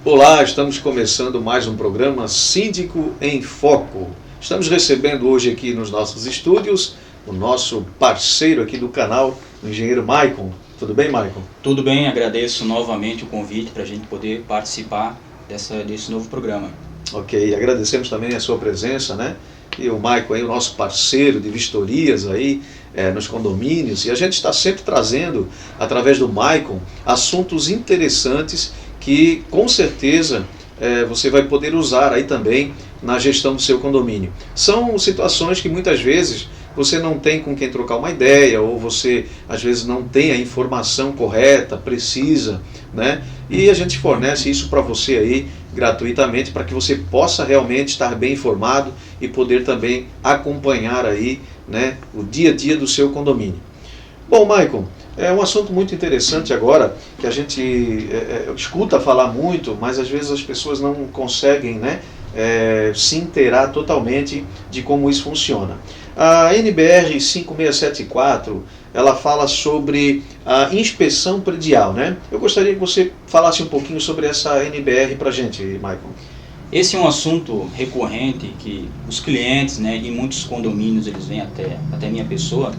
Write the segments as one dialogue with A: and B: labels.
A: Olá, estamos começando mais um programa Síndico em Foco. Estamos recebendo hoje aqui nos nossos estúdios o nosso parceiro aqui do canal, o engenheiro Maicon. Tudo bem, Maicon?
B: Tudo bem, agradeço novamente o convite para a gente poder participar desse novo programa.
A: Ok, agradecemos também a sua presença, né? E o Maicon aí, o nosso parceiro de vistorias aí nos condomínios. E a gente está sempre trazendo, através do Maicon, assuntos interessantes que com certeza você vai poder usar aí também na gestão do seu condomínio. São situações que muitas vezes você não tem com quem trocar uma ideia, ou você às vezes não tem a informação correta, precisa, né? E a gente fornece isso para você aí gratuitamente, para que você possa realmente estar bem informado e poder também acompanhar aí, né, o dia a dia do seu condomínio. Bom, Maicon, é um assunto muito interessante agora, que a gente escuta falar muito, mas às vezes as pessoas não conseguem, né, se inteirar totalmente de como isso funciona. A NBR 5674, ela fala sobre a inspeção predial, né? Eu gostaria que você falasse um pouquinho sobre essa NBR para a gente, Maicon.
B: Esse é um assunto recorrente que os clientes, né, e muitos condomínios, eles vêm até minha pessoa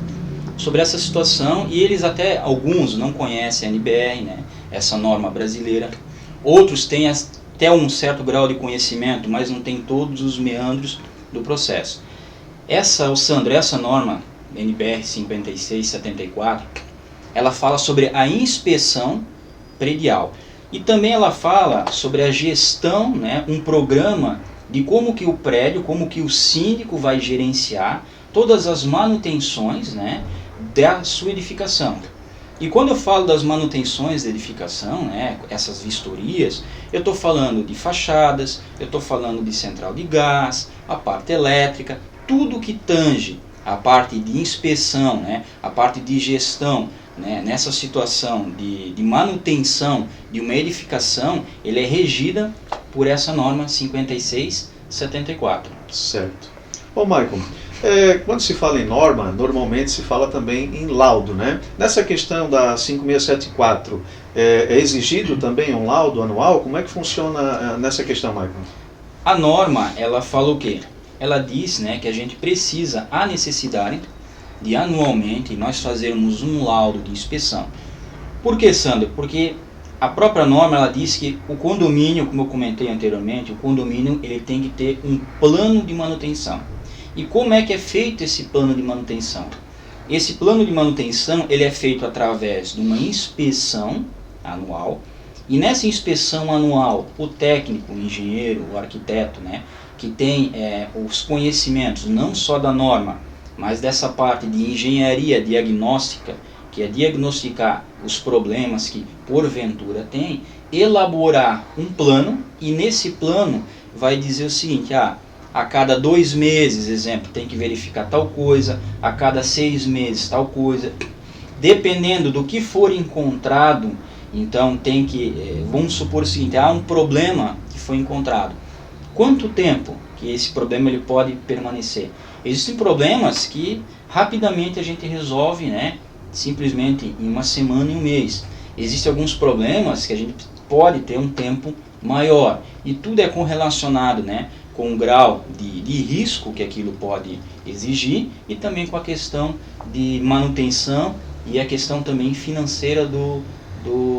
B: sobre essa situação, e eles alguns não conhecem a NBR, né, essa norma brasileira. Outros têm até um certo grau de conhecimento, mas não tem todos os meandros do processo. Sandro, essa norma, NBR 5674, ela fala sobre a inspeção predial. E também ela fala sobre a gestão, né, um programa de como que o prédio, como que o síndico vai gerenciar todas as manutenções, né, da sua edificação. E quando eu falo das manutenções da edificação, né, essas vistorias, eu estou falando de fachadas, eu estou falando de central de gás, a parte elétrica, tudo que tange a parte de inspeção, né, a parte de gestão, né, nessa situação de manutenção de uma edificação, ele é regida por essa norma 5674.
A: Certo. Bom, Maicon, quando se fala em norma, normalmente se fala também em laudo, né? Nessa questão da 5674, é exigido também um laudo anual? Como é que funciona nessa questão, Maicon?
B: A norma, ela fala o quê? Ela diz, né, que a gente precisa, a necessidade de anualmente nós fazermos um laudo de inspeção. Por que, Sandro? Porque a própria norma ela diz que o condomínio, como eu comentei anteriormente, o condomínio ele tem que ter um plano de manutenção. E como é que é feito esse plano de manutenção? Esse plano de manutenção ele é feito através de uma inspeção anual. E nessa inspeção anual, o técnico, o engenheiro, o arquiteto, né, que tem os conhecimentos não só da norma, mas dessa parte de engenharia diagnóstica, que é diagnosticar os problemas que porventura tem, elaborar um plano, e nesse plano vai dizer o seguinte: a cada 2 meses, exemplo, tem que verificar tal coisa, a cada 6 meses tal coisa, dependendo do que for encontrado. Então tem que, vamos supor o seguinte, há um problema que foi encontrado. Quanto tempo que esse problema ele pode permanecer? Existem problemas que rapidamente a gente resolve, né, simplesmente em uma semana e um mês. Existem alguns problemas que a gente pode ter um tempo maior. E tudo é correlacionado, né, com o grau de risco que aquilo pode exigir e também com a questão de manutenção e a questão também financeira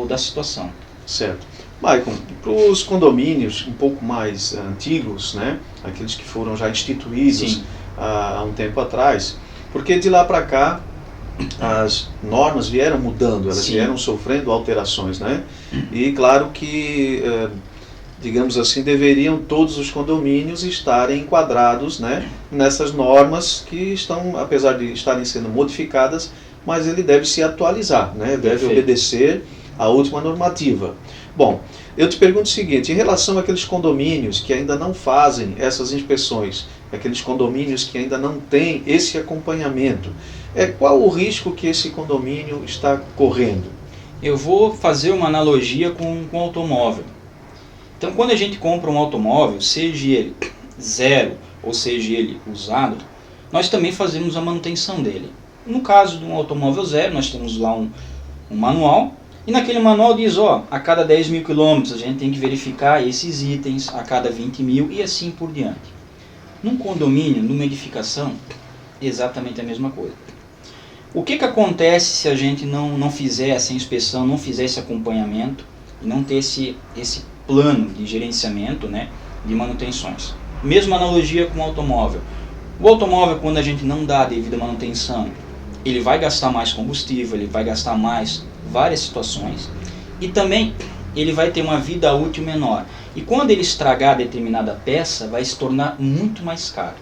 B: da situação.
A: Certo. Maicon, para os condomínios um pouco mais antigos, né, aqueles que foram já instituídos há um tempo atrás, porque de lá para cá as normas vieram mudando, elas vieram sofrendo alterações, né? E claro que, digamos assim, deveriam todos os condomínios estarem enquadrados, né, nessas normas que estão, apesar de estarem sendo modificadas, mas ele deve se atualizar, né? Deve obedecer à última normativa. Bom, eu te pergunto o seguinte, em relação àqueles condomínios que ainda não fazem essas inspeções, aqueles condomínios que ainda não têm esse acompanhamento, qual o risco que esse condomínio está correndo?
B: Eu vou fazer uma analogia com o automóvel. Então, quando a gente compra um automóvel, seja ele zero ou seja ele usado, nós também fazemos a manutenção dele. No caso de um automóvel zero, nós temos lá um manual E naquele manual diz, a cada 10 mil quilômetros a gente tem que verificar esses itens, a cada 20 mil e assim por diante. Num condomínio, numa edificação, exatamente a mesma coisa. O que acontece se a gente não fizer essa inspeção, não fizer esse acompanhamento e não ter esse plano de gerenciamento, né, de manutenções? Mesma analogia com o automóvel. O automóvel, quando a gente não dá a devida manutenção, ele vai gastar mais combustível, ele vai gastar mais várias situações e também ele vai ter uma vida útil menor. E quando ele estragar determinada peça, vai se tornar muito mais caro.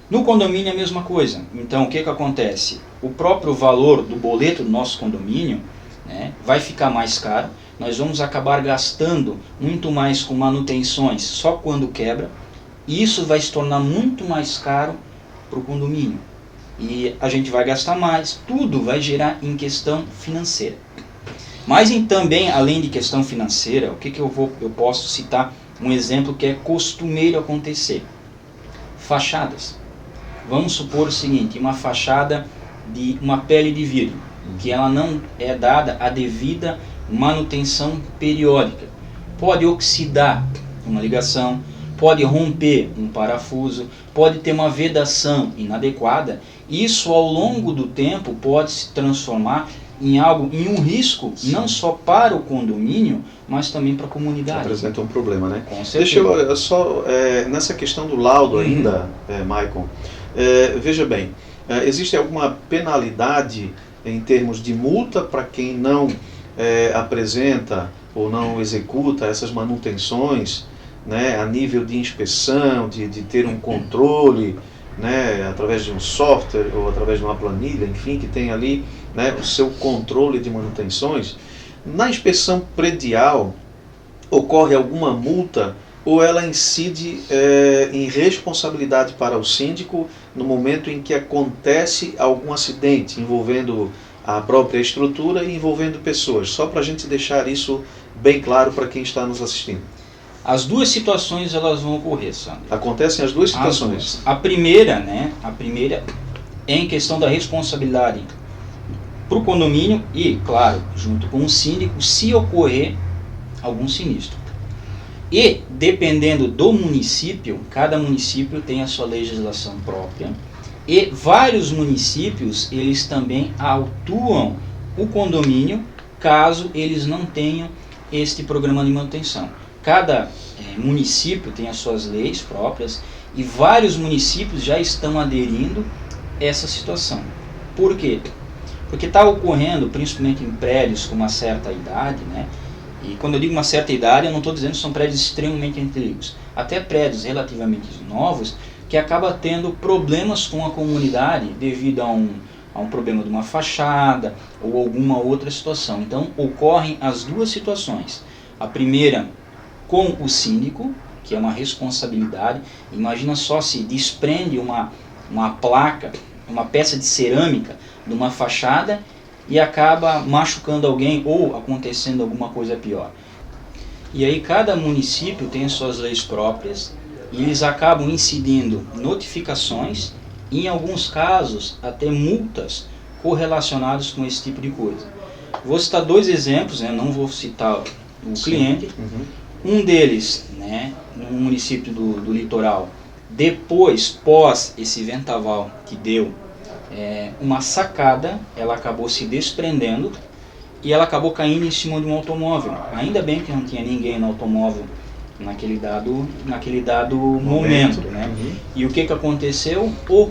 B: No condomínio é a mesma coisa. Então o que acontece? O próprio valor do boleto do nosso condomínio, né, vai ficar mais caro. Nós vamos acabar gastando muito mais com manutenções só quando quebra. E isso vai se tornar muito mais caro para o condomínio. E a gente vai gastar mais. Tudo vai gerar em questão financeira. Mas também, além de questão financeira, o que eu posso citar um exemplo que é costumeiro acontecer. Fachadas. Vamos supor o seguinte, uma fachada de uma pele de vidro, que ela não é dada a devida manutenção periódica. Pode oxidar uma ligação, pode romper um parafuso, pode ter uma vedação inadequada. Isso ao longo do tempo pode se transformar em um risco, não só para o condomínio, mas também para a comunidade.
A: Apresenta um problema, né?
B: Com certeza.
A: Deixa eu só, nessa questão do laudo ainda, Maicon, veja bem, existe alguma penalidade em termos de multa para quem não apresenta ou não executa essas manutenções, né, a nível de inspeção, de ter um controle, né, através de um software ou através de uma planilha, enfim, que tem ali, né, o seu controle de manutenções? Na inspeção predial, ocorre alguma multa ou ela incide em responsabilidade para o síndico no momento em que acontece algum acidente envolvendo a própria estrutura e envolvendo pessoas? Só para a gente deixar isso bem claro para quem está nos assistindo.
B: As duas situações elas vão ocorrer, Sandro.
A: Acontecem as duas situações.
B: A primeira é em questão da responsabilidade para o condomínio e, claro, junto com o síndico, se ocorrer algum sinistro. E, dependendo do município, cada município tem a sua legislação própria e vários municípios, eles também autuam o condomínio caso eles não tenham este programa de manutenção. Cada município tem as suas leis próprias e vários municípios já estão aderindo a essa situação. Por quê? Porque está ocorrendo, principalmente em prédios com uma certa idade, né? E quando eu digo uma certa idade, eu não estou dizendo que são prédios extremamente antigos. Até prédios relativamente novos que acabam tendo problemas com a comunidade devido a um problema de uma fachada ou alguma outra situação. Então ocorrem as duas situações. A primeira com o síndico, que é uma responsabilidade. Imagina só se desprende uma placa, uma peça de cerâmica de uma fachada e acaba machucando alguém ou acontecendo alguma coisa pior. E aí cada município tem as suas leis próprias e eles acabam incidindo notificações e, em alguns casos, até multas correlacionadas com esse tipo de coisa. Vou citar dois exemplos, né? Não vou citar o cliente. Um deles, né, no município do litoral, pós esse vendaval que deu, uma sacada, ela acabou se desprendendo e ela acabou caindo em cima de um automóvel. Ainda bem que não tinha ninguém no automóvel naquele dado momento, né? E o que aconteceu? O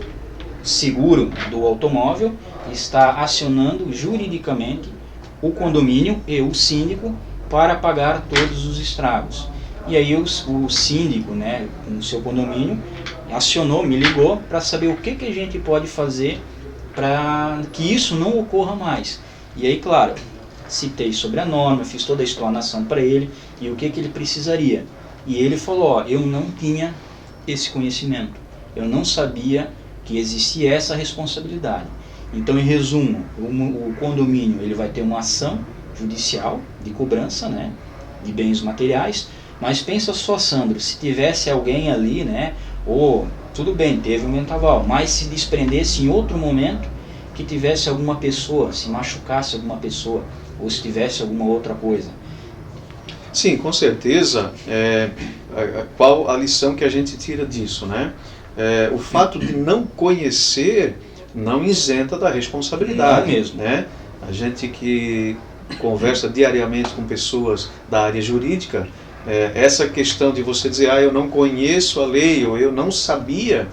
B: seguro do automóvel está acionando juridicamente o condomínio e o síndico para pagar todos os estragos. E aí o síndico, né, com o seu condomínio, acionou, me ligou para saber o que a gente pode fazer para que isso não ocorra mais. E aí, claro, citei sobre a norma, fiz toda a explanação para ele e o que ele precisaria. E ele falou, eu não tinha esse conhecimento, eu não sabia que existia essa responsabilidade. Então, em resumo, o condomínio ele vai ter uma ação judicial de cobrança, né, de bens materiais, mas pensa só, Sandro, se tivesse alguém ali, né, tudo bem, teve um vendaval, mas se desprendesse em outro momento, que tivesse alguma pessoa, se machucasse alguma pessoa, ou se tivesse alguma outra coisa.
A: Sim, com certeza. Qual a lição que a gente tira disso, né? O fato de não conhecer não isenta da responsabilidade.
B: Não mesmo.
A: Né? A gente que conversa diariamente com pessoas da área jurídica, essa questão de você dizer, eu não conheço a lei, ou eu não sabia,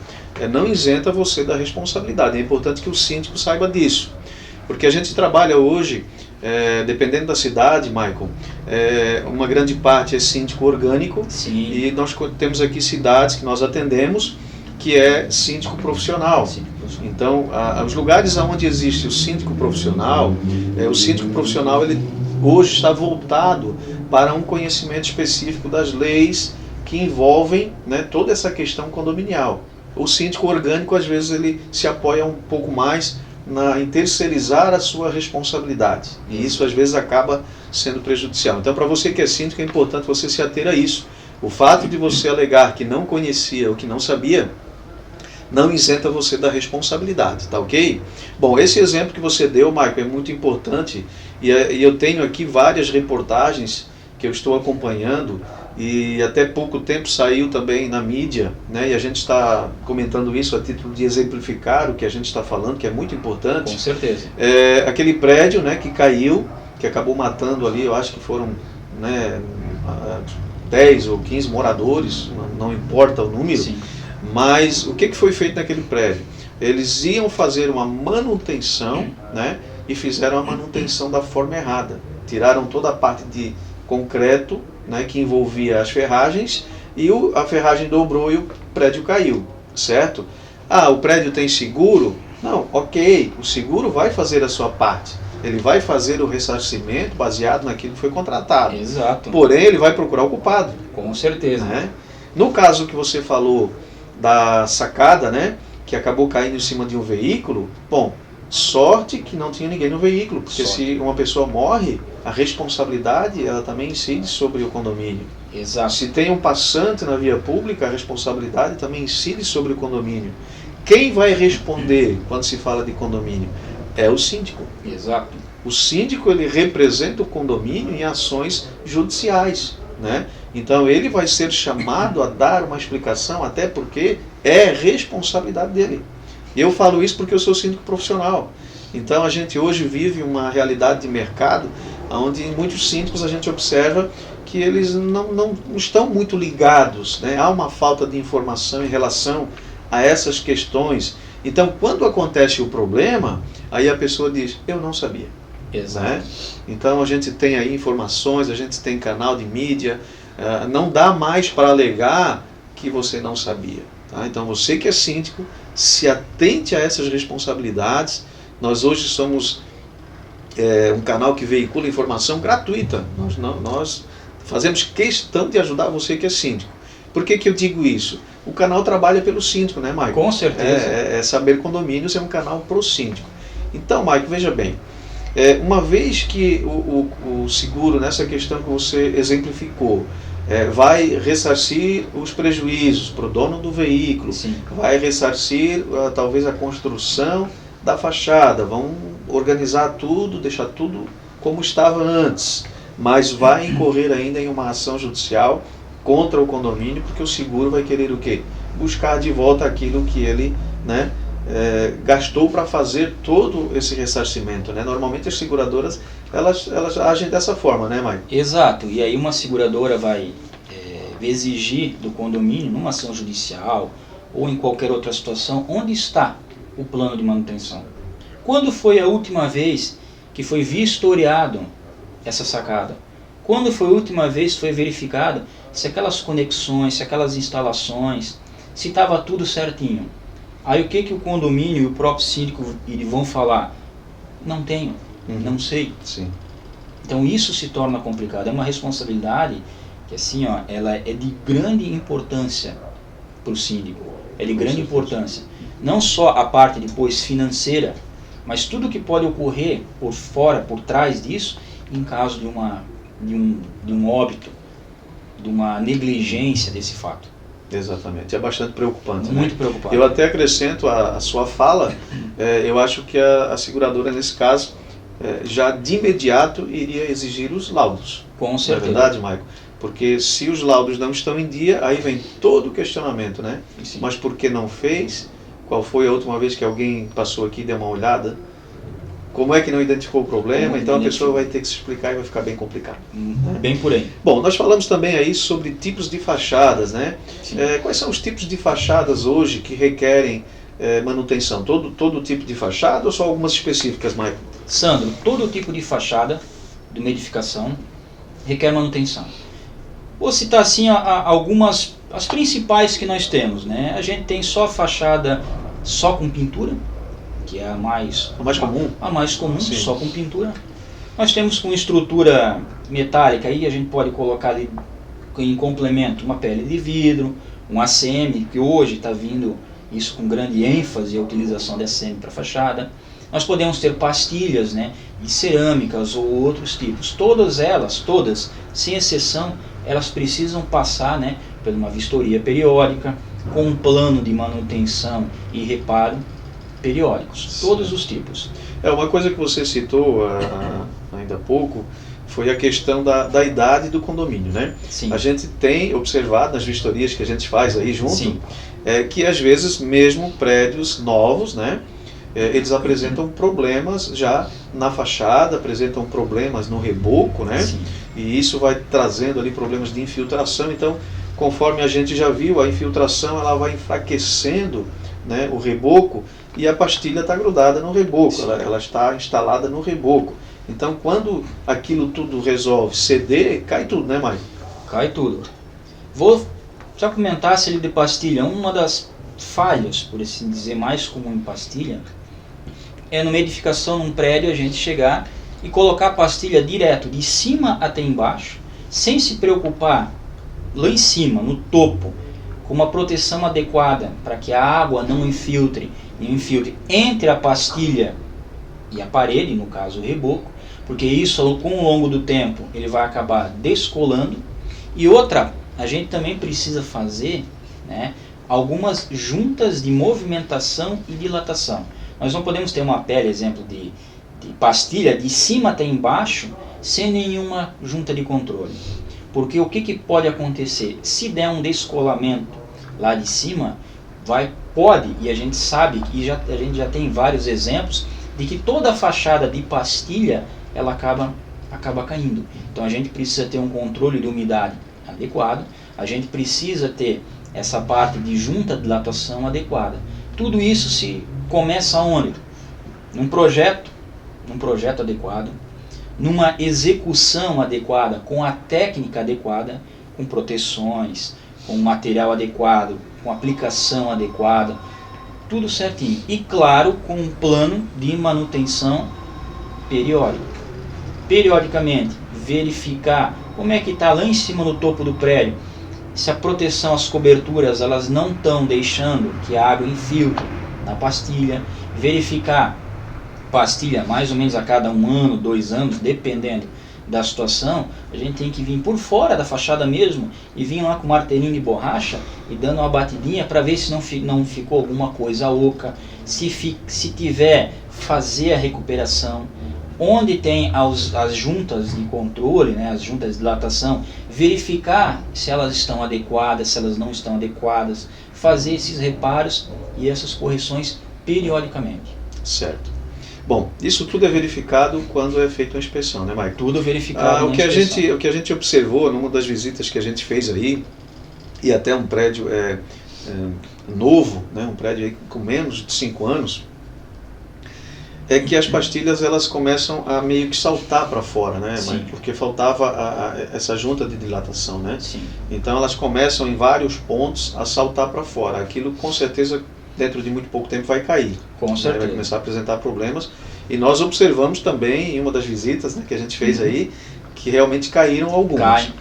A: não isenta você da responsabilidade. É importante que o síndico saiba disso. Porque a gente trabalha hoje, dependendo da cidade, Michael, uma grande parte é síndico orgânico.
B: Sim.
A: E nós temos aqui cidades que nós atendemos que é síndico profissional. Então, os lugares onde existe o síndico profissional, ele hoje está voltado para um conhecimento específico das leis que envolvem, né, toda essa questão condominial. O síndico orgânico, às vezes, ele se apoia um pouco mais em terceirizar a sua responsabilidade. E isso, às vezes, acaba sendo prejudicial. Então, para você que é síndico, é importante você se ater a isso. O fato de você alegar que não conhecia ou que não sabia, não isenta você da responsabilidade, tá ok? Bom, esse exemplo que você deu, Michael, é muito importante e eu tenho aqui várias reportagens que eu estou acompanhando e até pouco tempo saiu também na mídia, né? E a gente está comentando isso a título de exemplificar o que a gente está falando, que é muito importante.
B: Com certeza.
A: Aquele prédio, né, que caiu, que acabou matando ali, eu acho que foram, né, 10 ou 15 moradores, não importa o número.
B: Sim.
A: Mas o que foi feito naquele prédio? Eles iam fazer uma manutenção, né, e fizeram a manutenção da forma errada. Tiraram toda a parte de concreto, né, que envolvia as ferragens, e a ferragem dobrou e o prédio caiu, certo? O prédio tem seguro? Não, ok, o seguro vai fazer a sua parte. Ele vai fazer o ressarcimento baseado naquilo que foi contratado.
B: Exato.
A: Porém, ele vai procurar o culpado.
B: Com certeza.
A: Né? No caso que você falou da sacada, né, que acabou caindo em cima de um veículo, bom, sorte que não tinha ninguém no veículo, porque se uma pessoa morre, a responsabilidade ela também incide sobre o condomínio.
B: Exato.
A: Se tem um passante na via pública, a responsabilidade também incide sobre o condomínio. Quem vai responder quando se fala de condomínio? É o síndico.
B: Exato.
A: O síndico, ele representa o condomínio em ações judiciais, né? Então ele vai ser chamado a dar uma explicação, até porque é responsabilidade dele. Eu falo isso porque eu sou síndico profissional. Então a gente hoje vive uma realidade de mercado onde em muitos síndicos a gente observa que eles não estão muito ligados, né? Há uma falta de informação em relação a essas questões. Então quando acontece o problema, aí a pessoa diz, eu não sabia.
B: Exato.
A: Né? Então a gente tem aí informações, a gente tem canal de mídia, não dá mais para alegar que você não sabia. Tá? Então você que é síndico, se atente a essas responsabilidades. Nós hoje somos um canal que veicula informação gratuita. Nós fazemos questão de ajudar você que é síndico. Por que eu digo isso? O canal trabalha pelo síndico, né, Maicon?
B: Com certeza.
A: Saber Condomínios é um canal pro síndico. Então, Maicon, veja bem, uma vez que o seguro, nessa questão que você exemplificou, vai ressarcir os prejuízos para o dono do veículo,
B: Sim.
A: vai ressarcir talvez a construção da fachada, vão organizar tudo, deixar tudo como estava antes, mas vai incorrer ainda em uma ação judicial contra o condomínio, porque o seguro vai querer o quê? Buscar de volta aquilo que ele, né, gastou para fazer todo esse ressarcimento, né? Normalmente as seguradoras elas agem dessa forma, né, Maicon?
B: Exato, e aí uma seguradora vai exigir do condomínio, numa ação judicial ou em qualquer outra situação, onde está o plano de manutenção. Quando foi a última vez que foi vistoriado essa sacada? Quando foi a última vez que foi verificado se aquelas conexões, se aquelas instalações, se estava tudo certinho? Aí o que o condomínio e o próprio síndico vão falar? Não tenho, não sei.
A: Sim.
B: Então isso se torna complicado. É uma responsabilidade que assim, ela é de grande importância para o síndico. É de grande importância. Não só a parte depois financeira, mas tudo que pode ocorrer por fora, por trás disso, em caso de um óbito, de uma negligência desse fato.
A: Exatamente, é bastante preocupante.
B: Muito
A: né?
B: preocupante.
A: Eu até acrescento a sua fala, eu acho que a seguradora, nesse caso, já de imediato iria exigir os laudos.
B: Com
A: Não é
B: certeza.
A: verdade, Maicon? Porque se os laudos não estão em dia, aí vem todo o questionamento, né?
B: Sim.
A: Mas por que não fez? Qual foi a última vez que alguém passou aqui e deu uma olhada? Como é que não identificou o problema? Então a pessoa vai ter que se explicar e vai ficar bem complicado.
B: Bem por aí.
A: Bom, nós falamos também aí sobre tipos de fachadas, né?
B: Sim.
A: Quais são os tipos de fachadas hoje que requerem manutenção? Todo tipo de fachada ou só algumas específicas, Maicon?
B: Sandro, todo tipo de fachada de uma edificação requer manutenção. Vou citar assim algumas, as principais que nós temos, né? A gente tem só fachada só com pintura, que é a mais
A: comum.
B: A mais comum,
A: Sim.
B: só com pintura. Nós temos com estrutura metálica, aí a gente pode colocar ali em complemento uma pele de vidro, um ACM, que hoje está vindo isso com grande ênfase, a utilização de ACM para fachada. Nós podemos ter pastilhas, né, de cerâmicas ou outros tipos. Todas elas, sem exceção, elas precisam passar, né, por uma vistoria periódica, com um plano de manutenção e reparo periódicos.
A: Sim.
B: Todos os tipos.
A: Uma coisa que você citou ainda há pouco foi a questão da idade do condomínio, né?
B: Sim.
A: A gente tem observado nas vistorias que a gente faz aí junto,
B: Sim.
A: Que às vezes mesmo prédios novos, né? Eles apresentam problemas já na fachada, apresentam problemas no reboco, né?
B: Sim.
A: E isso vai trazendo ali problemas de infiltração. Então, conforme a gente já viu, a infiltração ela vai enfraquecendo, né, o reboco, e a pastilha está grudada no reboco, ela está instalada no reboco. Então, quando aquilo tudo resolve ceder, cai tudo, né, Maicon?
B: Cai tudo. Vou já comentar se ele de pastilha. Uma das falhas, por assim dizer, mais comum em pastilha, é numa edificação, num prédio, a gente chegar e colocar a pastilha direto de cima até embaixo, sem se preocupar lá em cima, no topo, com uma proteção adequada para que a água não infiltre entre a pastilha e a parede, no caso o reboco, porque isso com o longo do tempo ele vai acabar descolando. E outra, a gente também precisa fazer, né, algumas juntas de movimentação e dilatação. Nós não podemos ter uma pele, exemplo, de pastilha de cima até embaixo sem nenhuma junta de controle. Porque o que pode acontecer? Se der um descolamento lá de cima, pode, e a gente sabe, e a gente já tem vários exemplos, de que toda a fachada de pastilha ela acaba caindo. Então a gente precisa ter um controle de umidade adequado, a gente precisa ter essa parte de junta de dilatação adequada. Tudo isso se começa onde? Num projeto adequado, numa execução adequada, com a técnica adequada, com proteções, com material adequado, com aplicação adequada, tudo certinho. E claro, com um plano de manutenção periódico. Periodicamente, verificar como é que está lá em cima no topo do prédio, se a proteção, as coberturas, elas não estão deixando que a água infiltre na pastilha, verificar pastilha mais ou menos a cada 1 ano, 2 anos, dependendo da situação. A gente tem que vir por fora da fachada mesmo e vir lá com martelinho de borracha e dando uma batidinha para ver se não ficou alguma coisa oca, se tiver, fazer a recuperação. Onde tem as juntas de controle, né, as juntas de dilatação, verificar se elas estão adequadas, se elas não estão adequadas, fazer esses reparos e essas correções periodicamente.
A: Certo. Bom, isso tudo é verificado quando é feita uma inspeção, né, Maicon?
B: Tudo verificado
A: o que a gente observou numa das visitas que a gente fez aí, e até um prédio novo, né, um prédio aí com menos de 5 anos, é que as pastilhas elas começam a meio que saltar para fora, né? Porque faltava essa junta de dilatação, né?
B: Sim.
A: Então elas começam em vários pontos a saltar para fora. Aquilo com certeza dentro de muito pouco tempo vai cair.
B: Com certeza.
A: Vai começar a apresentar problemas. E nós observamos também em uma das visitas, né, que a gente fez aí, que realmente caíram alguns.
B: Cai.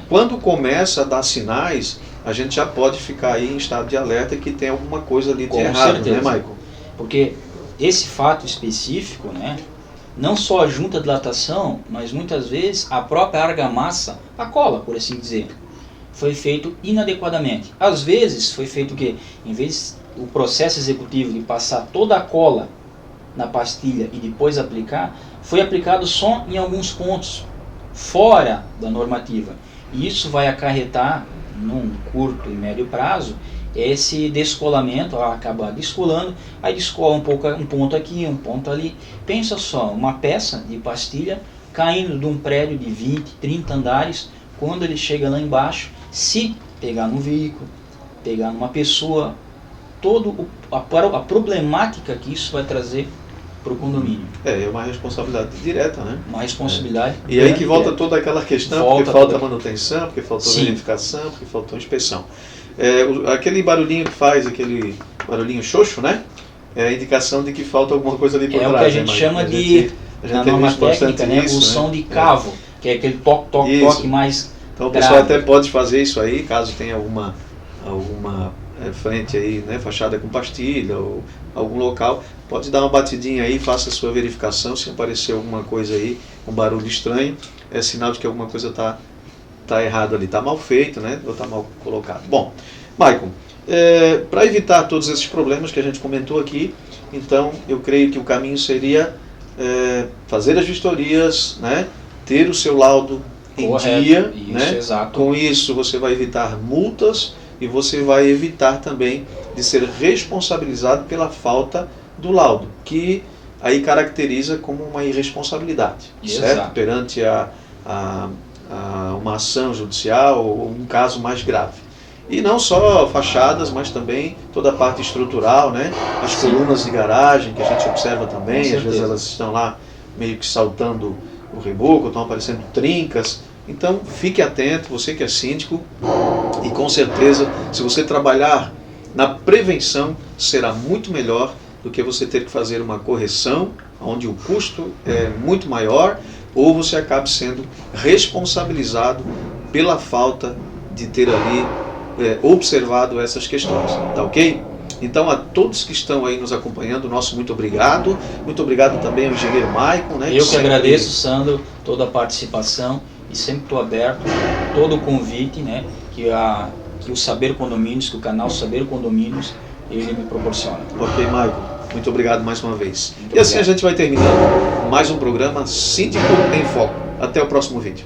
A: Quando começa a dar sinais, a gente já pode ficar aí em estado de alerta que tem alguma coisa ali de errado,
B: certeza.
A: né, Maicon?
B: Porque esse fato específico, né, não só a junta de dilatação, mas muitas vezes a própria argamassa, a cola, por assim dizer. foi feito inadequadamente. Às vezes foi feito o quê? Em vez do processo executivo de passar toda a cola na pastilha e depois aplicar, foi aplicado só em alguns pontos, fora da normativa. E isso vai acarretar, num curto e médio prazo, esse descolamento, acabar descolando, aí descola um ponto aqui, um ponto ali. Pensa só, uma peça de pastilha caindo de um prédio de 20, 30 andares, quando ele chega lá embaixo, se pegar num veículo, pegar numa pessoa, toda a problemática que isso vai trazer para o condomínio.
A: É uma responsabilidade direta, né?
B: Uma responsabilidade.
A: E aí que volta toda aquela questão, porque falta manutenção, porque faltou verificação, porque faltou inspeção. Aquele barulhinho que faz, aquele barulhinho xoxo, né? É a indicação de que falta alguma coisa ali por trás.
B: É o que a gente chama na norma técnica, né? O som de cavo, que é aquele toque mais
A: então o pessoal até pode fazer isso aí, caso tenha alguma frente aí, né, fachada com pastilha ou algum local, pode dar uma batidinha aí, faça a sua verificação. Se aparecer alguma coisa aí, um barulho estranho, é sinal de que alguma coisa está errada ali, está mal feito, né, ou está mal colocado. Bom, Maicon, para evitar todos esses problemas que a gente comentou aqui, então eu creio que o caminho seria fazer as vistorias, né, ter o seu laudo em dia,
B: isso,
A: né?
B: Exato.
A: Com isso você vai evitar multas e você vai evitar também de ser responsabilizado pela falta do laudo, que aí caracteriza como uma irresponsabilidade, certo? Perante uma ação judicial ou um caso mais grave. E não só fachadas, mas também toda a parte estrutural, né? As colunas de garagem que a gente observa também, às vezes elas estão lá meio que saltando o reboco, estão aparecendo trincas. Então fique atento, você que é síndico, e com certeza, se você trabalhar na prevenção, será muito melhor do que você ter que fazer uma correção, onde o custo é muito maior, ou você acabe sendo responsabilizado pela falta de ter ali observado essas questões, tá ok? Então a todos que estão aí nos acompanhando, nosso muito obrigado também ao engenheiro Maicon, né?
B: Eu que agradeço, Sandro, toda a participação, e sempre estou aberto, todo o convite, né, que o Saber Condomínios, que o canal Saber Condomínios, ele me proporciona.
A: Ok, Maicon, muito obrigado mais uma vez. Muito obrigado. Assim a gente vai terminando mais um programa Síndico em Foco. Até o próximo vídeo.